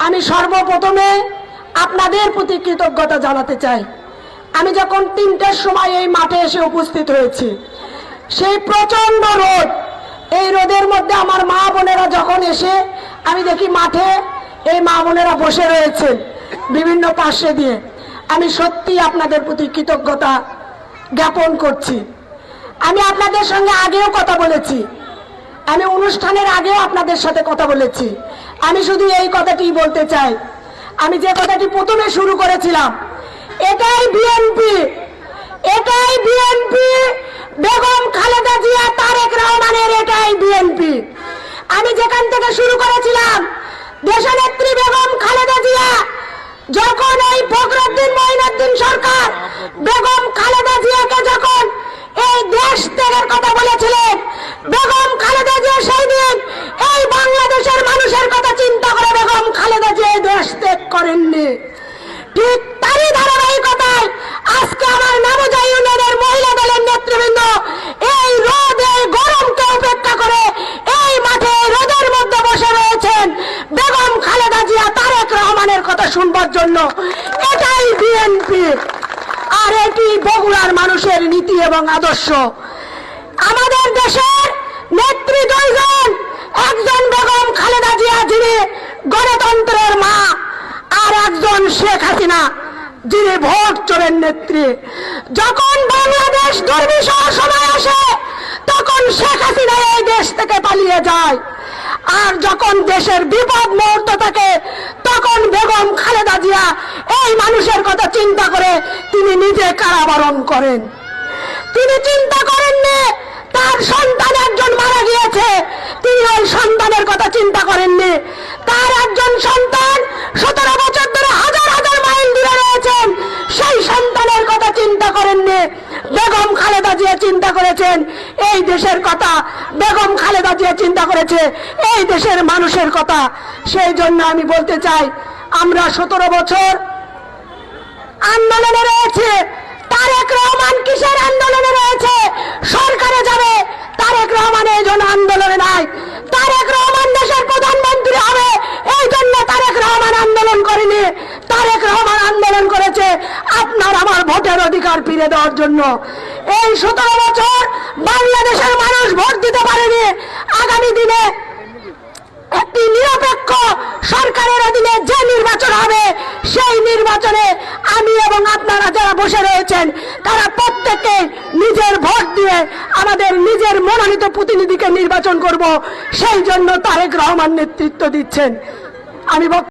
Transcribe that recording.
আমি সর্বপ্রথমে আপনাদের প্রতি কৃতজ্ঞতা জানাতে চাই। আমি যখন ৩টার সময় এই মাঠে এসে উপস্থিত হয়েছি, সেই প্রচন্ড রোদ, এই রোদের মধ্যে আমার মা বোনেরা যখন এসে আমি দেখি মাঠে এই মা বোনেরা বসে রয়েছেন বিভিন্ন পাশে দিয়ে, আমি সত্যি আপনাদের প্রতি কৃতজ্ঞতা জ্ঞাপন করছি। আমি আপনাদের সঙ্গে আগেও কথা বলেছি, আমি অনুষ্ঠানের আগেও আপনাদের সাথে কথা বলেছি। আমি শুধু এই কথাটি বলতে চাই, আমি যে কথাটি প্রথমে শুরু করেছিলাম, এটাই বিএনপি, এটাই বিএনপি, বেগম খালেদা জিয়া, তারেক রহমানের এটাই বিএনপি। আমি যেখান থেকে শুরু করেছিলাম, দেশনেত্রী বেগম খালেদা জিয়া যখন এই ফখরুদ্দিন মঈনুদ্দিন সরকার বেগম খালেদা জিয়াকে যখন এই দেশ ত্যাগের কথা বলেছিলেন, বেগম খালেদা জিয়া সেই দিন এই বাংলাদেশের মানুষের কথা চিন্তা করে বেগম খালেদা জিয়া এই দেশ ত্যাগ করেননি। ঠিক তারই ধারাবাহিকতায় আজকে আমার নামজা ইউনিয়নের মহিলা দলের নেতৃবৃন্দ এই রোদ, এই গরমকে উপেক্ষা করে এই মাঠে রোদের মধ্যে বসে রয়েছেন বেগম খালেদা জিয়া, তারেক রহমানের কথা শুনবার জন্য। এটাই বিএনপি, আর এটি বগুড়ার মানুষের নীতি এবং আদর্শ। আমাদের দেশের নেত্রী দুইজন, একজন বেগম খালেদা জিয়া যিনি গণতন্ত্রের মা, আর একজন শেখ হাসিনা যিনি ভোট চোরের নেত্রী। যখন বাংলাদেশ দুর্বিষহ সময় আসে তখন শেখ হাসিনা এই দেশ থেকে পালিয়ে যায়, আর যখন দেশের বিপদ মুহূর্ত থাকে তখন বেগম খালেদা জিয়া এই মানুষের কথা চিন্তা করে তিনি নিজে কারাবরণ করেন। তিনি চিন্তা করেননি তার সন্তান একজন মারা গিয়েছে, তিনি ওই সন্তানের কথা চিন্তা করেননি। তার একজন সন্তান 17 বছর ধরে হাজার হাজার মাইল দূরে রয়েছেন, সেই সন্তানের কথা চিন্তা করেননি। বেগম খালেদা জিয়া চিন্তা করেছেন এই দেশের কথা, বেগম খালেদা জিয়া চিন্তা করেছে এই দেশের মানুষের কথা। সেই জন্য আমি বলতে চাই, আমরা 17 বছর আন্দোলনে রয়েছে। তারেক রহমান কিসের আন্দোলনে রয়েছে? সরকারে যাবে, তারেক রহমান এই জন্য আন্দোলনে নাই। তারেক রহমান দেশের প্রধানমন্ত্রী হবে, এই জন্য তারেক রহমান আন্দোলন করেনি। তারেক রহমান আন্দোলন করেছে আপনার আমার ভোটের অধিকার ফিরে দেওয়ার জন্য। এই 17 বছর বাংলাদেশের মানুষ ভোট দিতে পারেনি। আগামী দিনে একটি নিরপেক্ষ সরকারের অধীনে যে নির্বাচন হবে, সেই নির্বাচনে আমি এবং আপনারা যারা বসে রয়েছেন তারা প্রত্যেকে নিজের ভোট দিয়ে আমাদের নিজের মনোনীত প্রতিনিধিকে নির্বাচন করব। সেই জন্য তারেক রহমান নেতৃত্ব দিচ্ছেন। আমি